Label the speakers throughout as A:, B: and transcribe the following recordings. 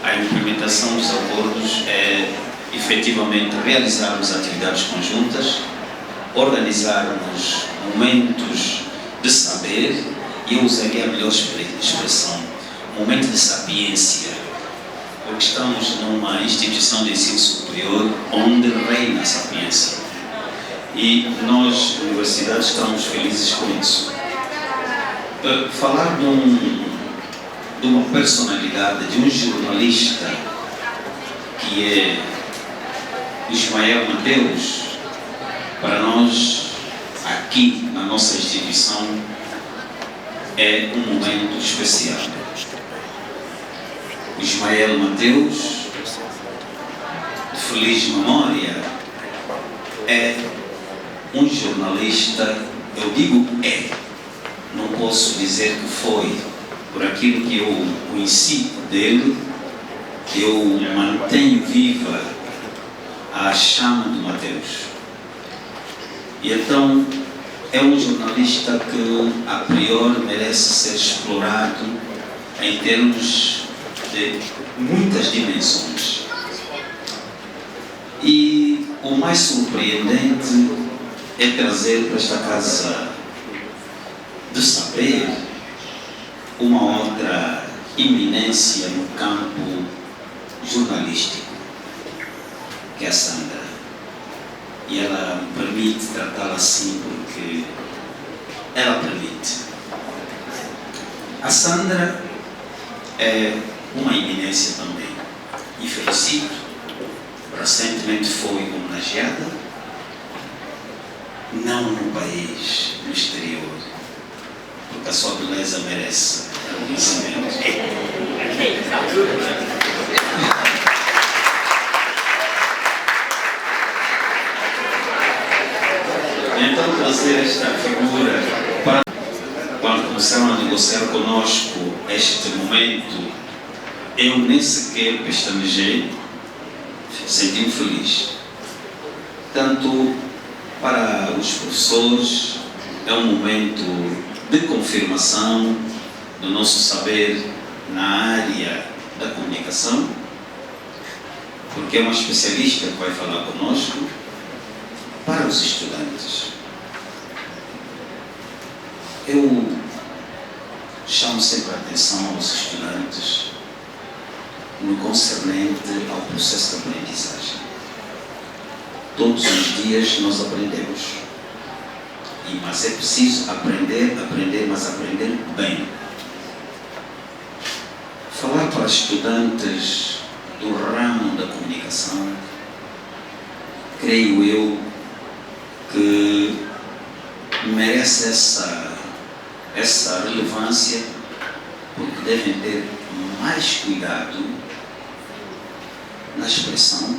A: A implementação dos acordos é efetivamente realizarmos atividades conjuntas, organizarmos momentos de saber, e eu usaria a melhor expressão, momento de sapiência, porque estamos numa instituição de ensino superior onde reina a sapiência. E nós, universidades, estamos felizes com isso. Falar de uma personalidade, de um jornalista que é Ismael Mateus, para nós, aqui na nossa instituição, é um momento especial. Ismael Mateus, de feliz memória, é um jornalista, eu digo não posso dizer que foi, por aquilo que eu conheci dele, que eu mantenho viva a chama do Mateus. E então é um jornalista que a priori merece ser explorado em termos de muitas dimensões. E o mais surpreendente é trazer para esta casa de saber uma outra eminência no campo jornalístico, que é a Sandra. E ela me permite tratá-la assim porque ela permite. A Sandra é uma eminência também, e felicito. Recentemente foi homenageada, não no país, no exterior, porque a sua beleza merece reconhecimento. Então, trazer esta figura para quando começaram a negociar conosco este momento, eu nem sequer pestanejei, senti-me feliz. Tanto para os professores, é um momento de confirmação do nosso saber na área da comunicação, porque é uma especialista que vai falar conosco. Para os estudantes, eu chamo sempre a atenção aos estudantes no concernente ao processo de aprendizagem. Todos os dias nós aprendemos, mas é preciso aprender, mas aprender bem. Falar para estudantes do ramo da comunicação, creio eu que merece essa relevância, porque devem ter mais cuidado na expressão,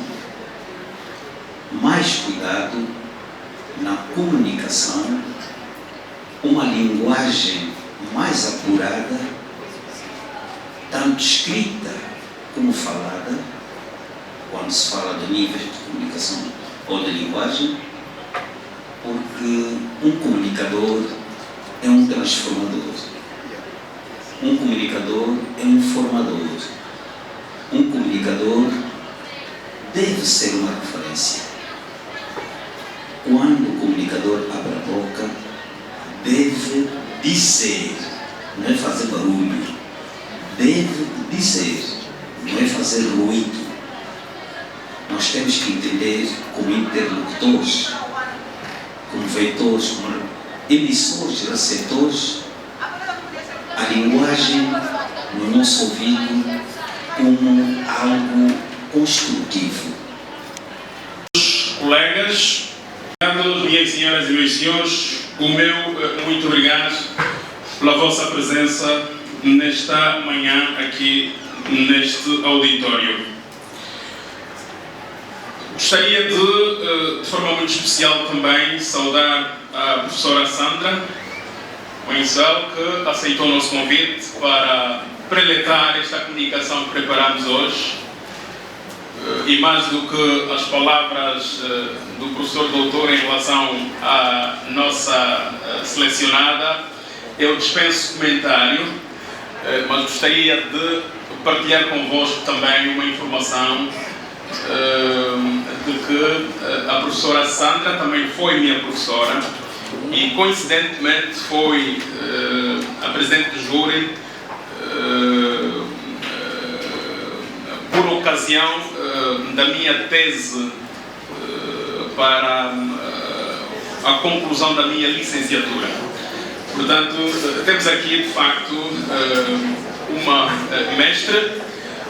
A: mais cuidado na comunicação, uma linguagem mais apurada, tanto escrita como falada, quando se fala de níveis de comunicação ou de linguagem, porque um comunicador é um transformador, um comunicador é um formador, um comunicador deve ser uma referência. Quando o comunicador abre a boca, deve dizer, não é fazer barulho, deve dizer, não é fazer ruído. Nós temos que entender como interlocutores, como veitores, como emissores e receptores, a linguagem no nosso ouvido como algo construtivo.
B: Colegas, minhas senhoras e meus senhores, o meu muito obrigado pela vossa presença nesta manhã aqui neste auditório. Gostaria de forma muito especial também, saudar a professora Sandra Moensel, que aceitou o nosso convite para preletrar esta comunicação que preparamos hoje. E mais do que as palavras do professor doutor em relação à nossa selecionada, eu dispenso comentário, mas gostaria de partilhar convosco também uma informação de que a professora Sandra também foi minha professora e coincidentemente foi a presidente do júri por ocasião da minha tese para a conclusão da minha licenciatura. Portanto, temos aqui de facto uma mestre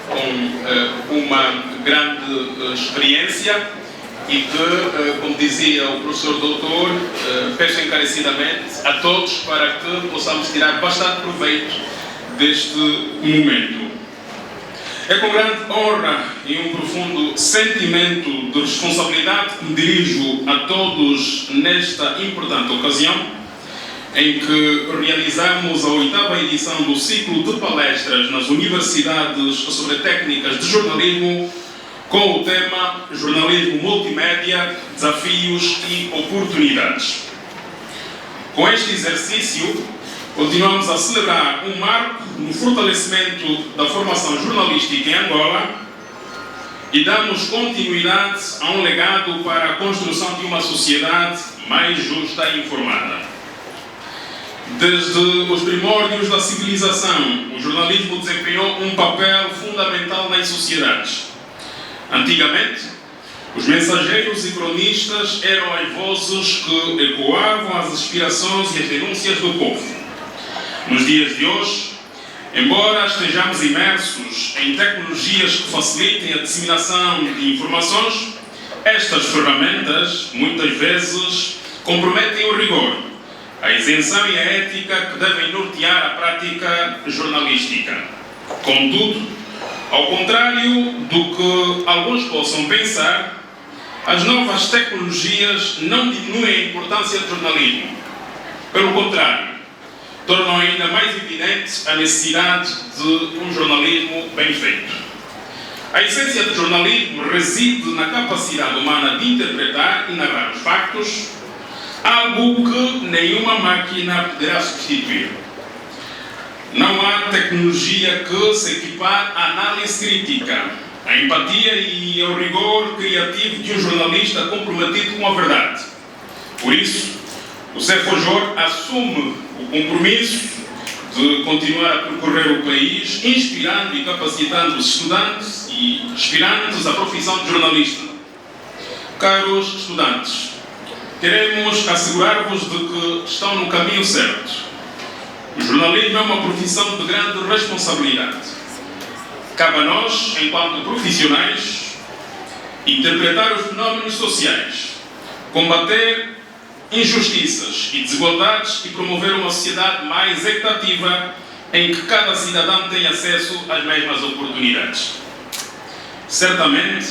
B: com uma grande experiência e que, como dizia o professor doutor, peço encarecidamente a todos para que possamos tirar bastante proveito deste momento. É com grande honra e um profundo sentimento de responsabilidade que me dirijo a todos nesta importante ocasião em que realizamos a 8ª edição do ciclo de palestras nas universidades sobre técnicas de jornalismo com o tema Jornalismo Multimédia, Desafios e Oportunidades. Com este exercício, continuamos a celebrar um marco no fortalecimento da formação jornalística em Angola e damos continuidade a um legado para a construção de uma sociedade mais justa e informada. Desde os primórdios da civilização, o jornalismo desempenhou um papel fundamental nas sociedades. Antigamente, os mensageiros e cronistas eram as vozes que ecoavam as aspirações e as denúncias do povo. Nos dias de hoje, embora estejamos imersos em tecnologias que facilitem a disseminação de informações, estas ferramentas, muitas vezes, comprometem o rigor, a isenção e a ética que devem nortear a prática jornalística. Contudo, ao contrário do que alguns possam pensar, as novas tecnologias não diminuem a importância do jornalismo. Pelo contrário, tornam ainda mais evidente a necessidade de um jornalismo bem feito. A essência do jornalismo reside na capacidade humana de interpretar e narrar os factos, algo que nenhuma máquina poderá substituir. Não há tecnologia que se equipare à análise crítica, à empatia e ao rigor criativo de um jornalista comprometido com a verdade. Por isso, o CEFOJOR assume o compromisso de continuar a percorrer o país, inspirando e capacitando os estudantes e aspirantes à profissão de jornalista. Caros estudantes, queremos assegurar-vos de que estão no caminho certo. O jornalismo é uma profissão de grande responsabilidade. Cabe a nós, enquanto profissionais, interpretar os fenómenos sociais, combater injustiças e desigualdades e promover uma sociedade mais equitativa em que cada cidadão tenha acesso às mesmas oportunidades. Certamente,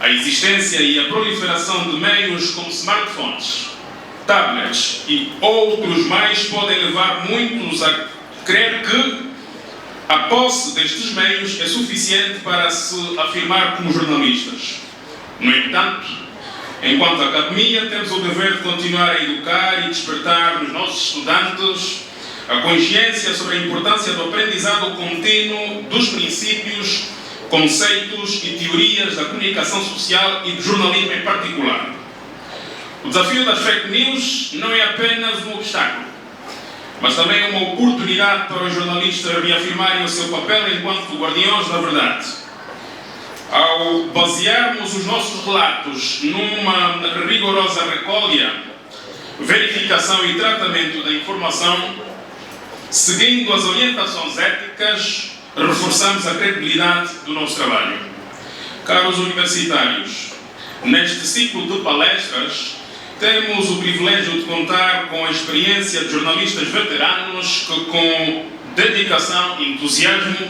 B: a existência e a proliferação de meios como smartphones, tablets e outros mais podem levar muitos a crer que a posse destes meios é suficiente para se afirmar como jornalistas. No entanto, enquanto academia, temos o dever de continuar a educar e despertar nos nossos estudantes a consciência sobre a importância do aprendizado contínuo dos princípios, conceitos e teorias da comunicação social e do jornalismo em particular. O desafio das fake news não é apenas um obstáculo, mas também uma oportunidade para os jornalistas reafirmarem o seu papel enquanto guardiões da verdade. Ao basearmos os nossos relatos numa rigorosa recolha, verificação e tratamento da informação, seguindo as orientações éticas, reforçamos a credibilidade do nosso trabalho. Caros universitários, neste ciclo de palestras, temos o privilégio de contar com a experiência de jornalistas veteranos que, com dedicação e entusiasmo,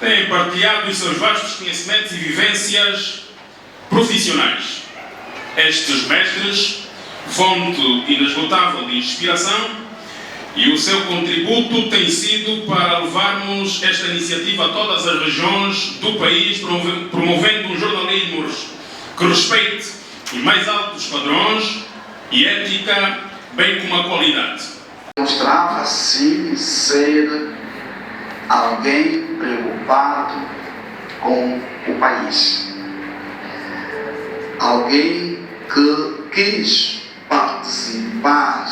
B: têm partilhado os seus vastos conhecimentos e vivências profissionais. Estes mestres, fonte inesgotável de inspiração, e o seu contributo tem sido para levarmos esta iniciativa a todas as regiões do país, promovendo um jornalismo que respeite os mais altos padrões e ética, bem como a qualidade.
C: Mostrava-se ser alguém preocupado com o país, alguém que quis participar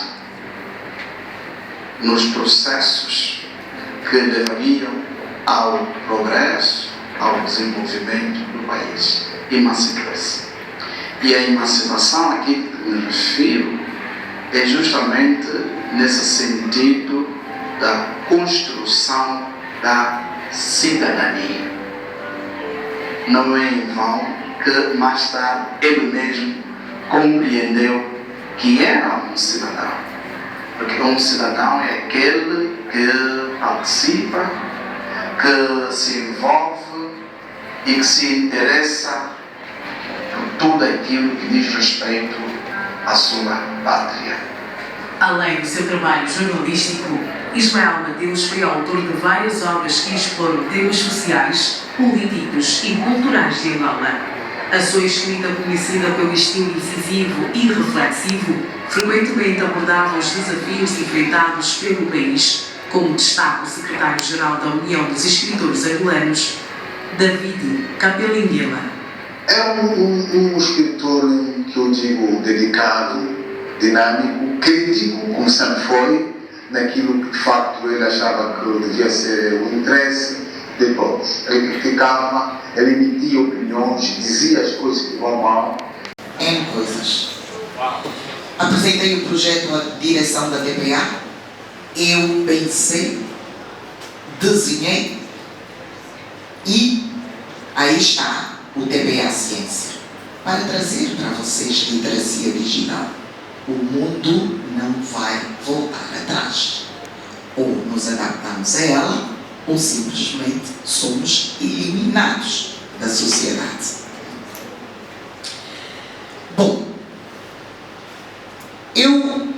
C: nos processos que levariam ao progresso, ao desenvolvimento do país. Emancipa-se. E a emancipação aqui que me refiro é justamente nesse sentido da construção da cidadania. Não é em vão que mais tarde ele mesmo compreendeu que era um cidadão. Porque um cidadão é aquele que participa, que se envolve e que se interessa por tudo aquilo que diz respeito à sua pátria.
D: Além do seu trabalho jornalístico, Ismael Mateus foi autor de várias obras que exploram temas sociais, políticos e culturais de Angola. A sua escrita, conhecida pelo estilo incisivo e reflexivo, frequentemente abordava os desafios enfrentados pelo país, como destaca o secretário-geral da União dos Escritores Angolanos, David Capelinguela.
E: É um escritor que eu digo dedicado, dinâmico, crítico, como sempre foi, naquilo que de facto ele achava que devia ser o interesse de todos. Ele criticava, ele emitia opiniões, dizia as coisas que vão mal.
F: N coisas. Apresentei o projeto à direção da TPA, eu pensei, desenhei e aí está o TPA Ciência, para trazer para vocês literacia digital. O mundo não vai voltar atrás. Ou nos adaptamos a ela, ou simplesmente somos eliminados da sociedade. Bom, eu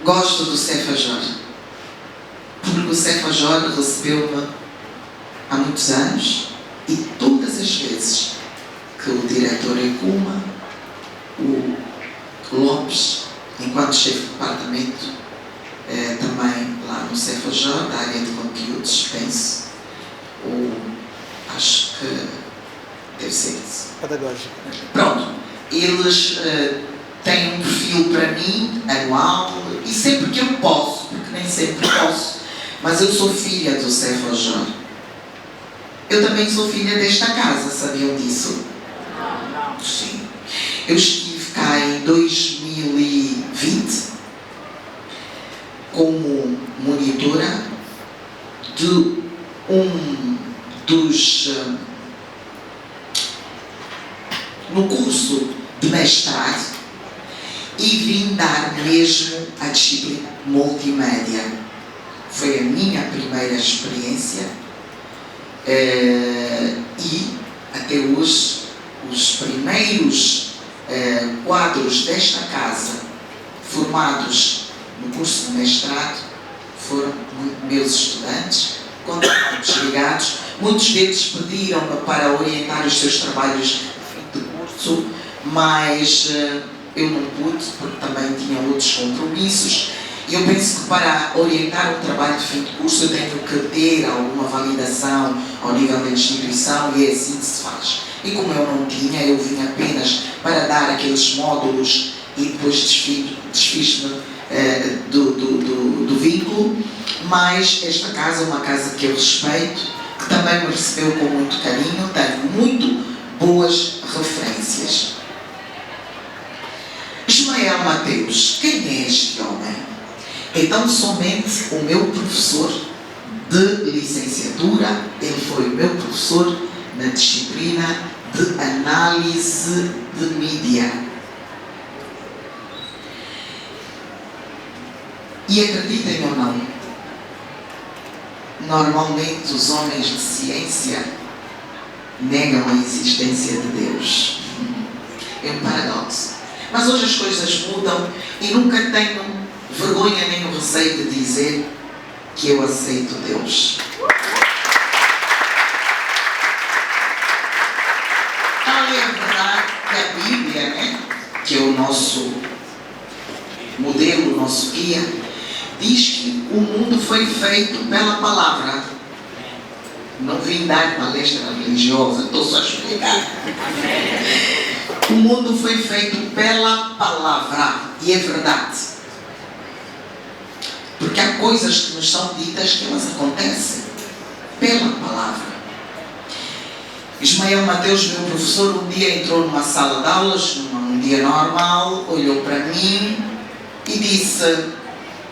F: gosto do Cefajor, porque o Cefajor recebeu-me há muitos anos e todas as vezes que o diretor Ekuma, o Lopes, enquanto chefe de departamento, também lá no Cefajor, da área de conteúdos, penso, ou acho que deve ser isso.
G: Pedagógico.
F: Pronto, eles têm um perfil para mim, anual, e sempre que eu posso, porque nem sempre posso, mas eu sou filha do Cefajor. Eu também sou filha desta casa, sabiam disso? Sim. Eu estive cá em 2020 como monitora de no curso de mestrado e vim dar mesmo a disciplina multimédia. Foi a minha primeira experiência e até hoje os primeiros quadros desta casa formados no curso de mestrado foram meus estudantes, continuamos ligados. Muitos deles pediram-me para orientar os seus trabalhos de curso, mas eu não pude, porque também tinha outros compromissos. E eu penso que para orientar um trabalho de fim de curso eu tenho que ter alguma validação ao nível da instituição e é assim que se faz. E como eu não tinha, eu vim apenas para dar aqueles módulos e depois desfiz-me do vínculo, mas esta casa é uma casa que eu respeito, que também me recebeu com muito carinho, tenho muito boas referências. Ismael Mateus, quem é este homem? É tão somente o meu professor de licenciatura, ele foi o meu professor na disciplina de análise de mídia. E acreditem ou não, normalmente os homens de ciência negam a existência de Deus. É um paradoxo. Mas hoje as coisas mudam e nunca tenho vergonha nem o receio de dizer que eu aceito Deus. Então é verdade que a Bíblia, que é o nosso modelo, o nosso guia, diz que o mundo foi feito pela palavra. Não vim dar palestra religiosa, estou só a explicar. O mundo foi feito pela palavra, e é verdade. Porque há coisas que nos são ditas que elas acontecem pela palavra. Ismael Mateus, meu professor, um dia entrou numa sala de aulas, num dia normal, olhou para mim e disse,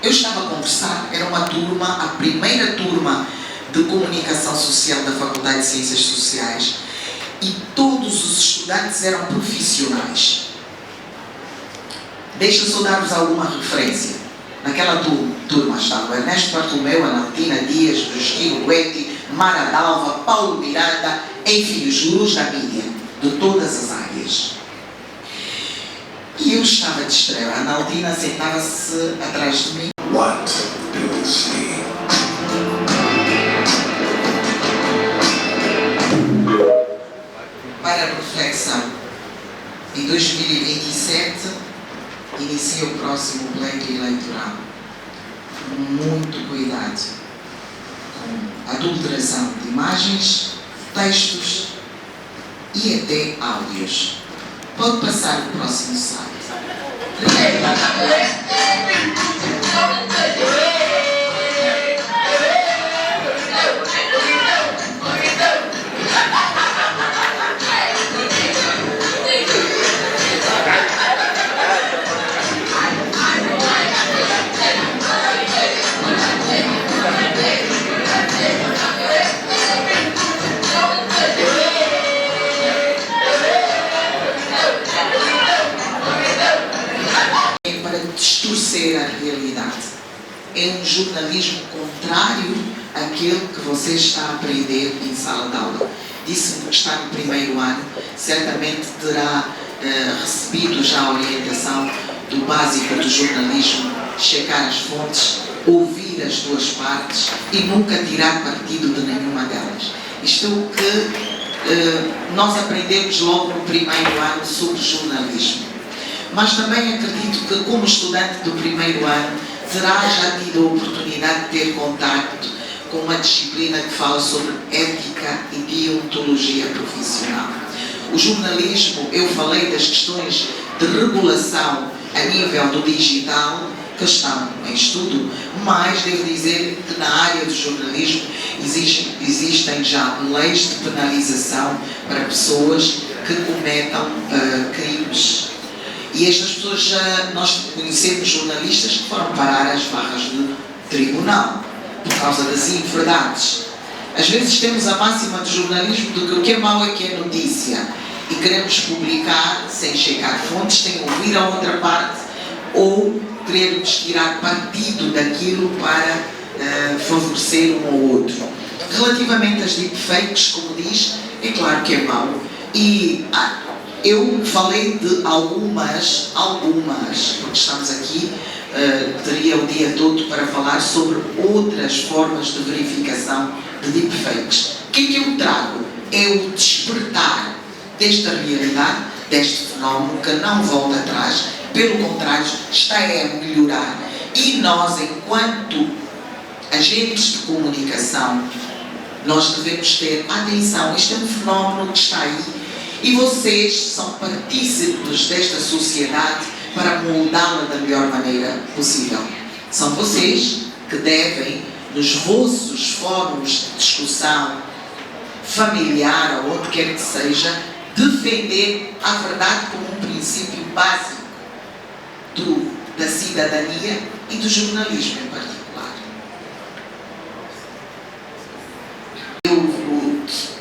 F: eu estava a conversar, era uma turma, a primeira turma de comunicação social da Faculdade de Ciências Sociais, e todos os estudantes eram profissionais. Deixa eu só dar-vos alguma referência. Naquela turma estavam Ernesto Bartolomeu, Analtina Dias, Justino Guetti, Mara Dalva, Paulo Miranda, enfim, os gurus da mídia, de todas as áreas. E eu estava distraída. A Analtina sentava-se atrás de mim.
E: What do you see?
F: Para a reflexão, em 2027 inicia o próximo pleito eleitoral. Muito cuidado com a adulteração de imagens, textos e até áudios. Pode passar o próximo slide. Distorcer a realidade. É um jornalismo contrário àquele que você está a aprender em sala de aula. Disse-me que está no primeiro ano, certamente terá recebido já a orientação do básico do jornalismo, checar as fontes, ouvir as duas partes e nunca tirar partido de nenhuma delas. Isto é o que nós aprendemos logo no primeiro ano sobre jornalismo. Mas também acredito que, como estudante do primeiro ano, terá já tido a oportunidade de ter contacto com uma disciplina que fala sobre ética e deontologia profissional. O jornalismo, eu falei das questões de regulação a nível do digital, que estão em estudo, mas devo dizer que na área do jornalismo existem já leis de penalização para pessoas que cometam crimes. E estas pessoas, nós conhecemos jornalistas que foram parar às barras do tribunal por causa das inverdades. Às vezes temos a máxima do jornalismo de que o que é mau é que é notícia e queremos publicar sem checar fontes, sem ouvir a outra parte ou queremos tirar partido daquilo para favorecer um ou outro. Relativamente às deepfakes, como diz, é claro que é mau. E eu falei de algumas, porque estamos aqui, teria o dia todo para falar sobre outras formas de verificação de deepfakes. O que é que eu trago? É o despertar desta realidade, deste fenómeno que não volta atrás, pelo contrário, está a melhorar. E nós, enquanto agentes de comunicação, nós devemos ter atenção. Isto é um fenómeno que está aí. E vocês são partícipes desta sociedade para moldá-la da melhor maneira possível. São vocês que devem, nos vossos fóruns de discussão familiar ou onde quer que seja, defender a verdade como um princípio básico da cidadania e do jornalismo em particular. Eu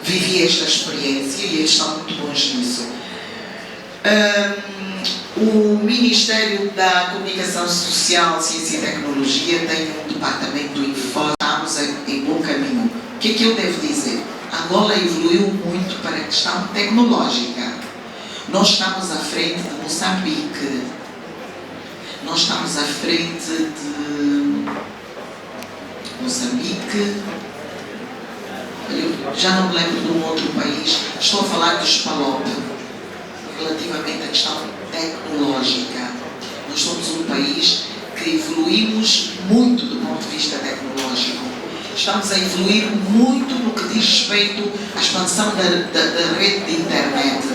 F: vivi esta experiência e eles são muito bons nisso. O Ministério da Comunicação Social, Ciência e Tecnologia tem um departamento de info. Estamos em bom caminho. O que é que eu devo dizer? Angola evoluiu muito para a questão tecnológica. Nós estamos à frente de Moçambique. Nós estamos à frente de Moçambique. Eu já não me lembro de um outro país. Estou a falar dos PALOP. Relativamente à questão tecnológica. Nós somos um país que evoluímos muito do ponto de vista tecnológico. Estamos a evoluir muito no que diz respeito à expansão da rede de internet,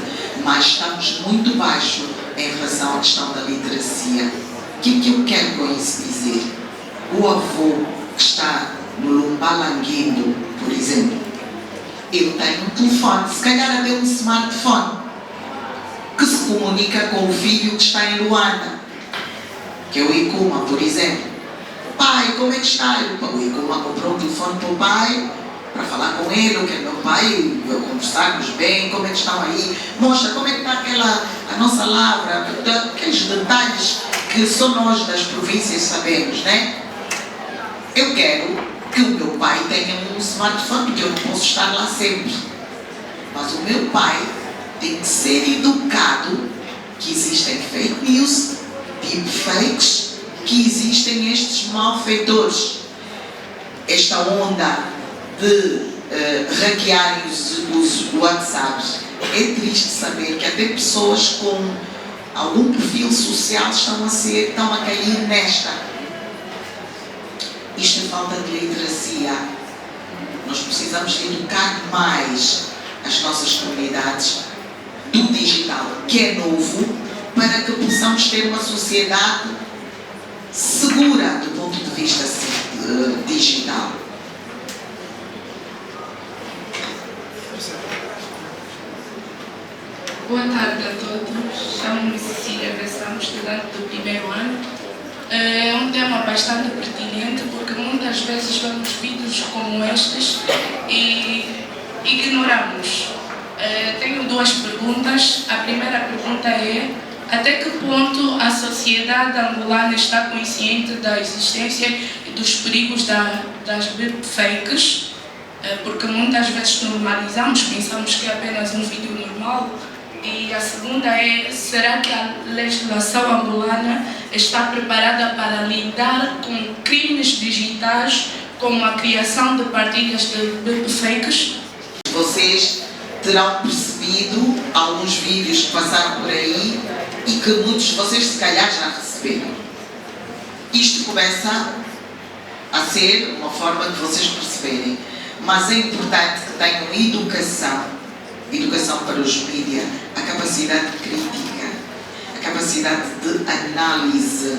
F: mas estamos muito baixo em relação à questão da literacia. O que eu quero com isso dizer? O avô que está no Lumbalanguindo, por exemplo, ele tem um telefone, se calhar até um smartphone, que se comunica com o filho que está em Luanda, que é o Icuma, por exemplo. Pai, como é que está? O Icuma comprou um telefone para o pai, para falar com ele, o que é meu pai, conversarmos bem, como é que estão aí, mostra como é que está a nossa lavra, aqueles detalhes que só nós das províncias sabemos, né? Eu quero que o meu pai tenha um smartphone, porque eu não posso estar lá sempre. Mas o meu pai tem que ser educado que existem fake news, deepfakes, que existem estes malfeitores. Esta onda de hackearem os WhatsApps. É triste saber que até pessoas com algum perfil social estão a cair nesta. Isto é falta de literacia. Nós precisamos educar mais as nossas comunidades do digital, que é novo, para que possamos ter uma sociedade segura do ponto de vista digital.
G: Boa tarde a todos. Chamo-me Cecília Bessão, estudante do primeiro ano. É um tema bastante pertinente porque muitas vezes vemos vídeos como estes e ignoramos. Tenho duas perguntas. A primeira pergunta é: até que ponto a sociedade angolana está consciente da existência e dos perigos das deepfakes? Porque muitas vezes normalizamos, pensamos que é apenas um vídeo normal. E a segunda é: será que a legislação angolana está preparada para lidar com crimes digitais, como a criação de partilhas de deepfakes?
F: Vocês terão percebido alguns vídeos que passaram por aí e que muitos de vocês se calhar já receberam. Isto começa a ser uma forma de vocês perceberem, mas é importante que tenham educação para os mídias, a capacidade crítica, a capacidade de análise,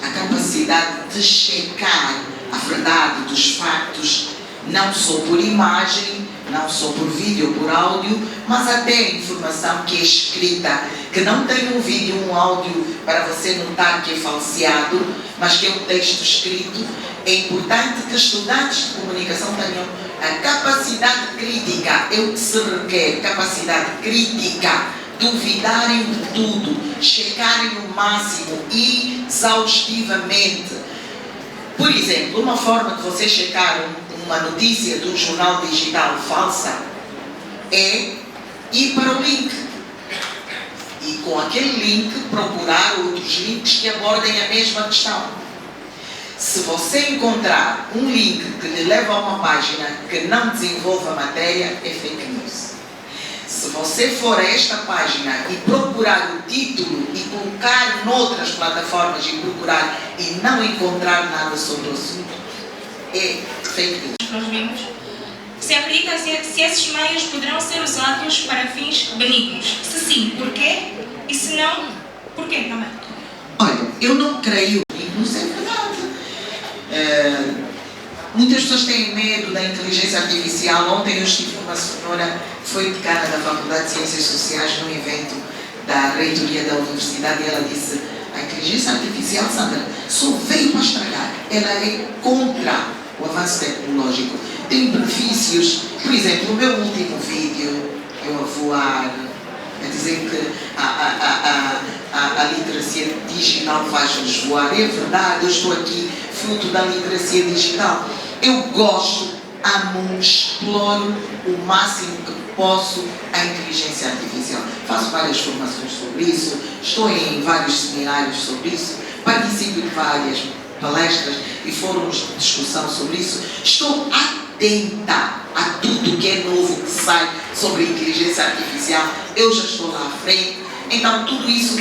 F: a capacidade de checar a verdade dos factos, não só por imagem, não só por vídeo, por áudio, mas até a informação que é escrita, que não tem um vídeo, um áudio para você notar que é falseado, mas que é um texto escrito. É importante que estudantes de comunicação tenham a capacidade crítica, é o que se requer, capacidade crítica, duvidarem de tudo, checarem o máximo e exaustivamente. Por exemplo, uma forma de você checar uma notícia de um jornal digital falsa é ir para o link e com aquele link procurar outros links que abordem a mesma questão. Se você encontrar um link que lhe leva a uma página que não desenvolve a matéria, é fake news. Se você for a esta página e procurar o título e colocar noutras plataformas e procurar e não encontrar nada sobre o assunto, é fake news.
H: Nós vimos. Se acredita se esses meios poderão ser usados para fins benignos? Se sim, por quê? E se não, por quê também?
F: Olha, eu não creio que isso é verdade. Muitas pessoas têm medo da inteligência artificial. Ontem eu estive com uma senhora que foi decana da Faculdade de Ciências Sociais num evento da reitoria da universidade e ela disse: a inteligência artificial, Sandra, só veio para estragar. Ela é contra o avanço tecnológico. Tem benefícios. Por exemplo, o meu último vídeo, eu a voar, a dizer que a literacia digital faz-nos voar. É verdade, eu estou aqui fruto da literacia digital. Eu gosto, amo, exploro o máximo que posso a inteligência artificial. Faço várias formações sobre isso, estou em vários seminários sobre isso, participo de várias palestras e fóruns de discussão sobre isso. Estou atenta a tudo que é novo que sai sobre inteligência artificial. Eu já estou lá à frente. Então tudo isso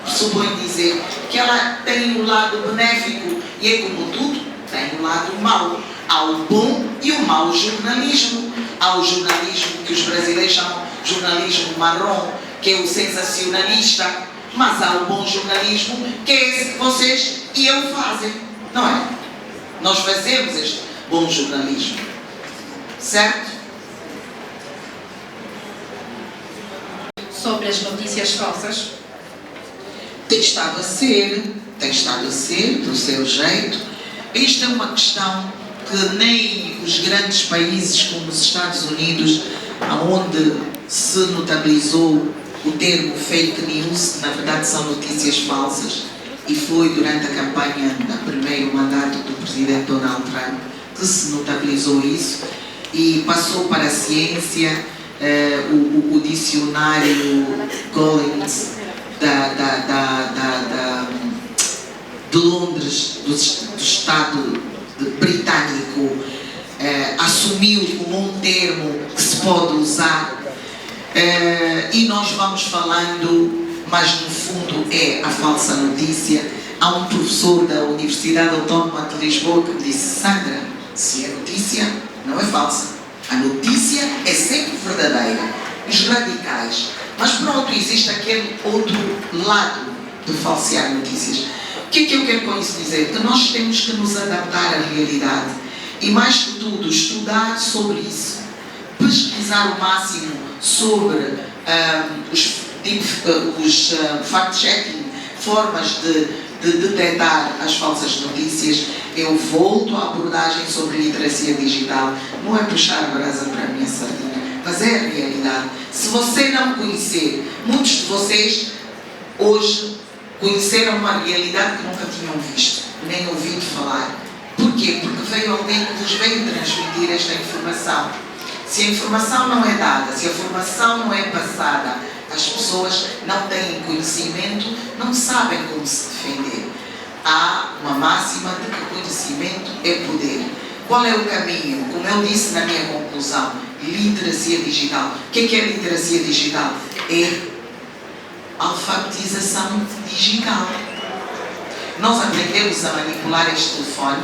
F: pressupõe dizer que ela tem um lado benéfico e é como tudo, tem um lado mau. Há o bom e o mau jornalismo. Há o jornalismo que os brasileiros chamam jornalismo marrom, que é o sensacionalista, mas há o bom jornalismo, que é esse que vocês e eu fazem, não é? Nós fazemos este bom jornalismo, certo?
I: Sobre as notícias falsas?
F: Tem estado a ser, do seu jeito. Esta é uma questão que nem os grandes países como os Estados Unidos, onde se notabilizou o termo fake news, na verdade são notícias falsas, e foi durante a campanha do primeiro mandato do presidente Donald Trump que se notabilizou isso e passou para a ciência. O dicionário Collins de Londres, do Estado britânico, assumiu como um termo que se pode usar, e nós vamos falando, mas no fundo é a falsa notícia. Há um professor da Universidade Autónoma de Lisboa que me disse: Sandra, se é notícia, não é falsa. A notícia é sempre verdadeira. Os radicais. Mas pronto, existe aquele outro lado de falsear notícias. O que é que eu quero com isso dizer? Que nós temos que nos adaptar à realidade e, mais que tudo, estudar sobre isso, pesquisar o máximo sobre os fact-checking, formas de detectar as falsas notícias. Eu volto à abordagem sobre literacia digital. Não é puxar a brasa para a minha sardinha, mas é a realidade. Se você não conhecer, muitos de vocês hoje conheceram uma realidade que nunca tinham visto, nem ouvido falar. Porquê? Porque veio alguém que vos veio transmitir esta informação. Se a informação não é dada, se a formação não é passada, as pessoas não têm conhecimento, não sabem como se defender. Há uma máxima de que conhecimento é poder. Qual é o caminho? Como eu disse na minha conclusão, literacia digital. O que é literacia digital? É alfabetização digital. Nós aprendemos a manipular este telefone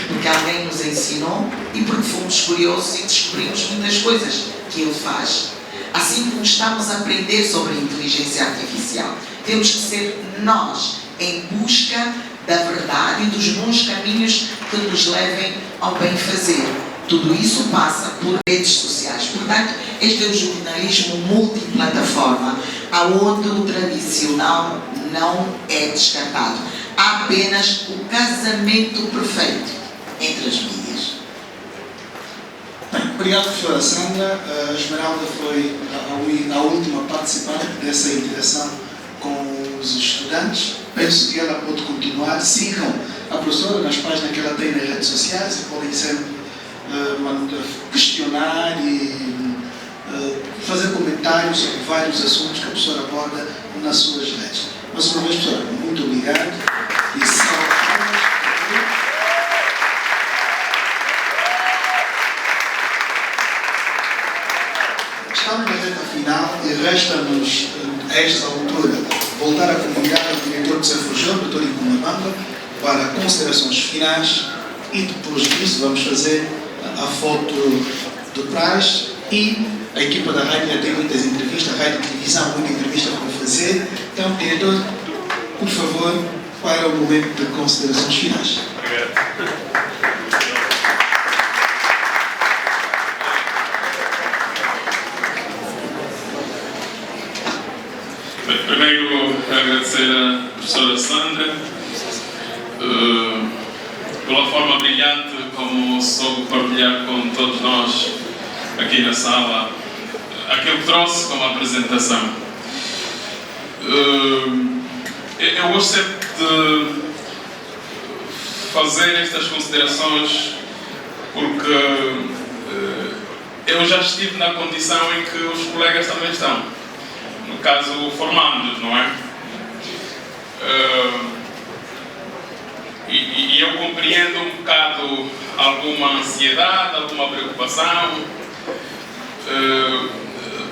F: porque alguém nos ensinou e porque fomos curiosos e descobrimos muitas coisas que ele faz. Assim como estamos a aprender sobre a inteligência artificial, temos que ser nós em busca da verdade e dos bons caminhos que nos levem ao bem fazer. Tudo isso passa por redes sociais. Portanto, este é o jornalismo multiplataforma, onde o tradicional não é descartado. Há apenas o casamento perfeito entre as mídias.
J: Bem, obrigado, professora Sandra. A Esmeralda foi a última participante dessa interação com os estudantes. Penso que ela pode continuar. Sigam a professora nas páginas que ela tem nas redes sociais e podem sempre questionar e fazer comentários sobre vários assuntos que a professora aborda nas suas redes. Mais uma vez, professora, muito obrigado. E estamos na reta final e resta-nos, a esta altura, voltar a convidar o diretor do CFJ, o Dr. Icumabamba, para considerações finais e depois disso vamos fazer a foto de praxe e a equipa da rádio já tem muitas entrevistas, a rádio e televisão, muita entrevista para fazer. Então, diretor, por favor, para o momento de considerações finais.
B: Bem, primeiro, agradecer à professora Sandra pela forma brilhante como soube partilhar com todos nós aqui na sala aquilo que trouxe como apresentação. Eu gosto sempre de fazer estas considerações porque eu já estive na condição em que os colegas também estão, no caso formandos, não é? E eu compreendo um bocado alguma ansiedade, alguma preocupação,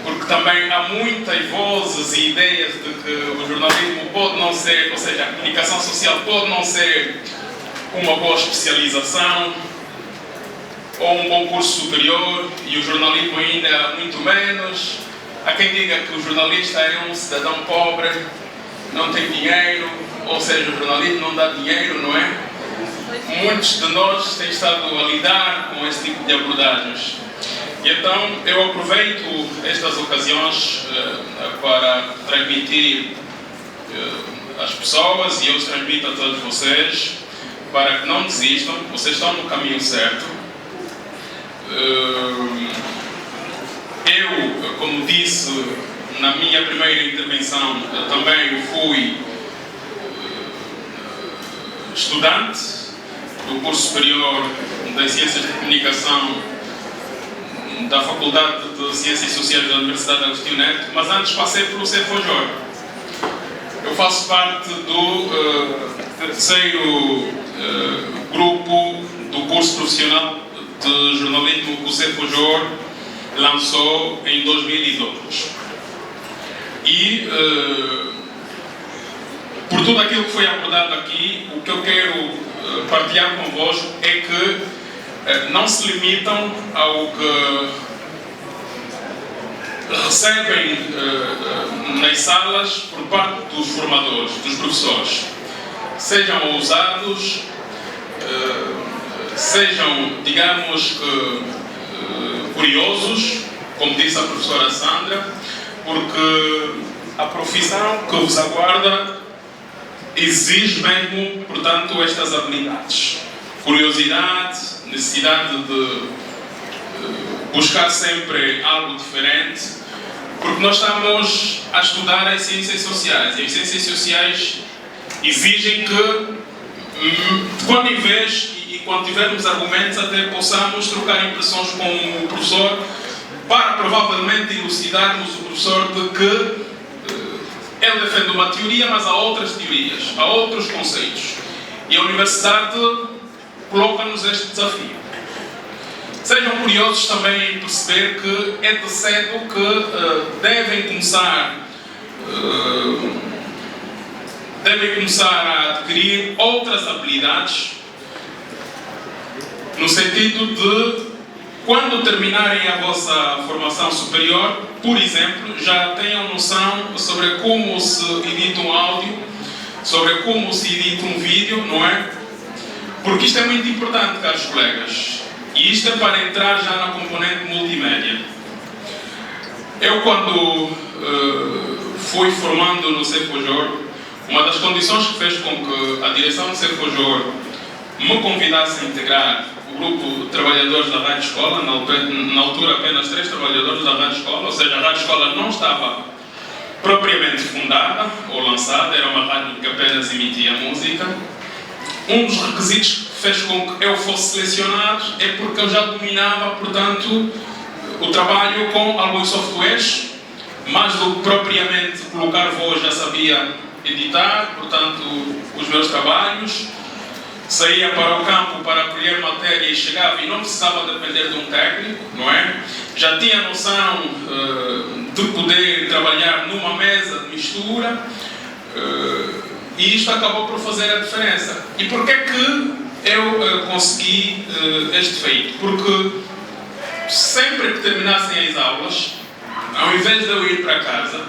B: porque também há muitas vozes e ideias de que o jornalismo pode não ser, ou seja, a comunicação social pode não ser uma boa especialização ou um bom curso superior, e o jornalismo ainda muito menos. Há quem diga que o jornalista é um cidadão pobre, não tem dinheiro, ou seja, o jornalismo não dá dinheiro, não é? Muitos de nós têm estado a lidar com esse tipo de abordagens. E então eu aproveito estas ocasiões para transmitir às pessoas, e eu os transmito a todos vocês, para que não desistam, vocês estão no caminho certo. Eu, como disse na minha primeira intervenção, eu também fui estudante do curso superior das Ciências de Comunicação da Faculdade de Ciências Sociais da Universidade Agostinho Neto, mas antes passei pelo CFJOR. Eu faço parte do terceiro grupo do curso profissional de jornalismo que o CFJOR lançou em 2012. E por tudo aquilo que foi abordado aqui, o que eu quero partilhar convosco é que não se limitam ao que recebem nas salas por parte dos formadores, dos professores. Sejam ousados, sejam, digamos que, curiosos, como disse a professora Sandra, porque a profissão que vos aguarda exige mesmo, portanto, estas habilidades. Curiosidade, necessidade de buscar sempre algo diferente, porque nós estamos a estudar as ciências sociais, e as ciências sociais exigem que, de quando em vez, e quando tivermos argumentos, até possamos trocar impressões com o professor, para provavelmente elucidarmos o professor de que ele defende uma teoria, mas há outras teorias, há outros conceitos. E a universidade coloca-nos este desafio. Sejam curiosos também em perceber que é de cedo que devem começar a adquirir outras habilidades, no sentido de, quando terminarem a vossa formação superior, por exemplo, já tenham noção sobre como se edita um áudio, sobre como se edita um vídeo, não é? Porque isto é muito importante, caros colegas. E isto é para entrar já na componente multimédia. Eu, quando fui formando no CFJOR, uma das condições que fez com que a direção do CFJOR me convidasse a integrar o grupo de trabalhadores da Rádio Escola, na altura apenas 3 trabalhadores da Rádio Escola, ou seja, a Rádio Escola não estava propriamente fundada ou lançada, era uma rádio que apenas emitia música. Um dos requisitos que fez com que eu fosse selecionado é porque eu já dominava, portanto, o trabalho com alguns softwares, mais do que propriamente colocar voz, já sabia editar, portanto, os meus trabalhos. Saía para o campo para colher matéria e chegava e não precisava depender de um técnico, não é? Já tinha noção de poder trabalhar numa mesa de mistura, e isto acabou por fazer a diferença. E porquê é que eu consegui este feito? Porque sempre que terminassem as aulas, ao invés de eu ir para casa,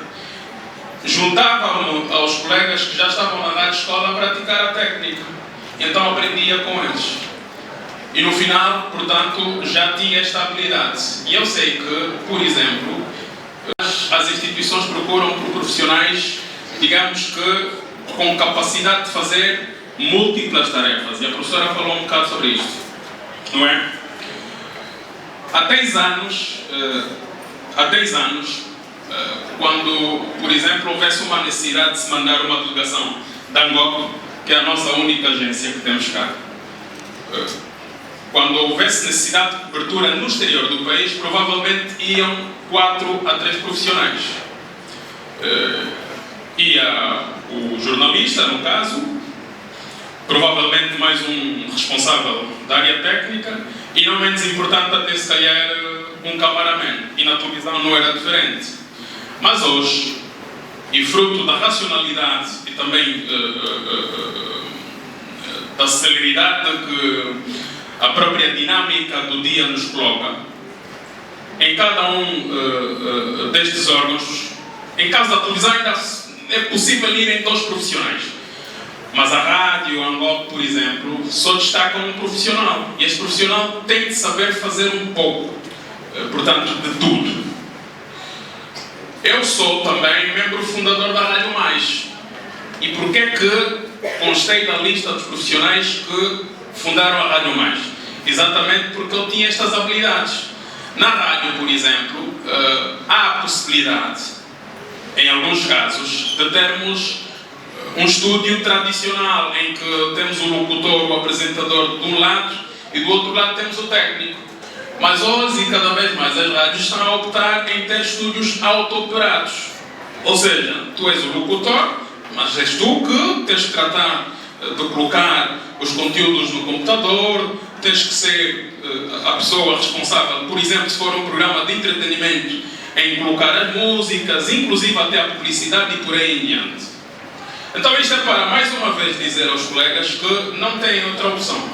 B: juntava-me aos colegas que já estavam lá na escola a praticar a técnica. Então aprendia com eles. E no final, portanto, já tinha esta habilidade. E eu sei que, por exemplo, as instituições procuram por profissionais, digamos que, com capacidade de fazer múltiplas tarefas. E a professora falou um bocado sobre isto, não é? Há 10 anos, quando, por exemplo, houvesse uma necessidade de se mandar uma delegação da Angola, que é a nossa única agência que temos cá, quando houvesse necessidade de cobertura no exterior do país, provavelmente iam 4 a 3 profissionais. Ia o jornalista, no caso, provavelmente mais um responsável da área técnica, e não menos importante até se calhar um cameraman, e na televisão não era diferente. Mas hoje, e fruto da racionalidade e também da celeridade que a própria dinâmica do dia nos coloca, em cada um destes órgãos, em caso da televisão ainda é possível irem 2 profissionais, mas a rádio, a Angola, por exemplo, só destaca um profissional, e este profissional tem de saber fazer um pouco, portanto, de tudo. Eu sou também membro fundador da Rádio Mais. E porquê que constei da lista dos profissionais que fundaram a Rádio Mais? Exatamente porque eu tinha estas habilidades. Na rádio, por exemplo, há a possibilidade, em alguns casos, de termos um estúdio tradicional, em que temos o locutor, o apresentador de um lado, e do outro lado temos o técnico. Mas hoje, e cada vez mais, as rádios estão a optar em ter estúdios auto-operados. Ou seja, tu és o locutor, mas és tu que tens que tratar de colocar os conteúdos no computador, tens que ser a pessoa responsável, por exemplo, se for um programa de entretenimento, em colocar as músicas, inclusive até a publicidade e por aí em diante. Então isto é para, mais uma vez, dizer aos colegas que não têm outra opção.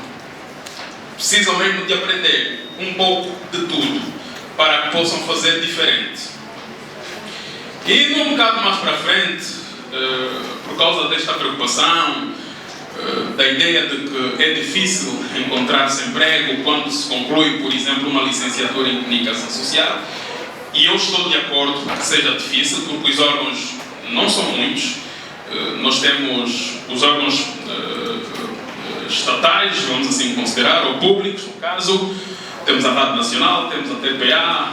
B: Precisam mesmo de aprender um pouco de tudo para que possam fazer diferente. E um bocado mais para frente, por causa desta preocupação, da ideia de que é difícil encontrar-se emprego quando se conclui, por exemplo, uma licenciatura em comunicação social, e eu estou de acordo que seja difícil, porque os órgãos não são muitos. Nós temos os órgãos estatais, vamos assim considerar, ou públicos, no caso, temos a Rádio Nacional, temos a TPA,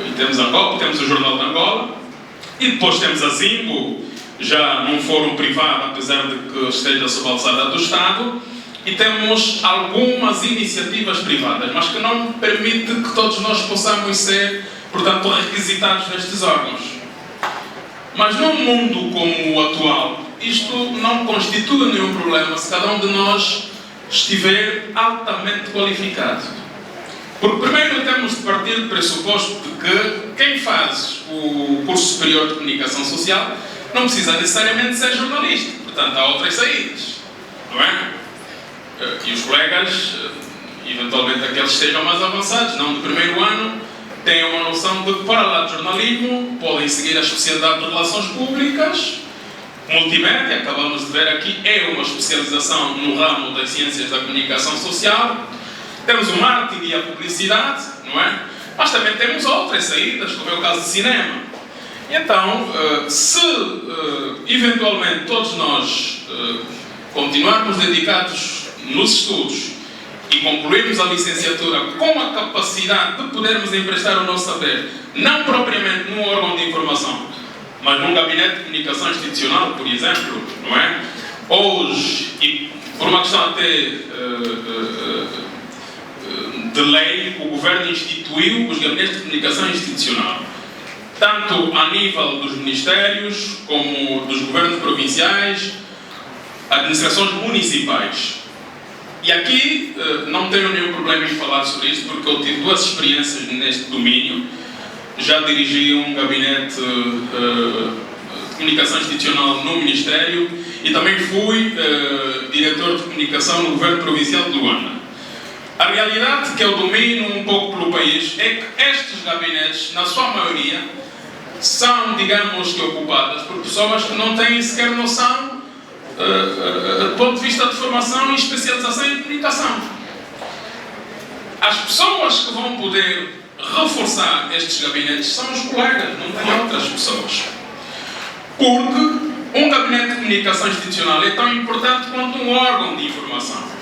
B: e temos a Angola, temos o Jornal de Angola, e depois temos a Zimbo, já num fórum privado, apesar de que esteja sob a alçada do Estado, e temos algumas iniciativas privadas, mas que não permite que todos nós possamos ser, portanto, requisitados nestes órgãos. Mas num mundo como o atual, isto não constitui nenhum problema se cada um de nós estiver altamente qualificado. Porque primeiro temos de partir do pressuposto de que quem faz o curso superior de comunicação social não precisa necessariamente ser jornalista. Portanto, há outras saídas, não é? E os colegas, eventualmente aqueles que estejam mais avançados, não do primeiro ano, têm uma noção de que, para lá de jornalismo, podem seguir a especialidade de relações públicas, multimédia, acabamos de ver aqui, é uma especialização no ramo das ciências da comunicação social. Temos o marketing e a publicidade, não é? Mas também temos outras saídas, como é o caso de cinema. Então, se eventualmente todos nós continuarmos dedicados nos estudos e concluirmos a licenciatura com a capacidade de podermos emprestar o nosso saber, não propriamente num órgão de informação, mas num gabinete de comunicação institucional, por exemplo, não é? Hoje, e por uma questão até de lei, o governo instituiu os gabinetes de comunicação institucional, tanto a nível dos ministérios, como dos governos provinciais, administrações municipais. E aqui não tenho nenhum problema em falar sobre isto, porque eu tive 2 experiências neste domínio. Já dirigi um gabinete de comunicação institucional no Ministério e também fui diretor de comunicação no Governo Provincial de Luanda. A realidade que eu domino um pouco pelo país é que estes gabinetes, na sua maioria, são, digamos que, ocupadas por pessoas que não têm sequer noção do ponto de vista de formação e especialização em comunicação. As pessoas que vão poder reforçar estes gabinetes são os colegas, não tem outras pessoas. Porque um gabinete de comunicação institucional é tão importante quanto um órgão de informação.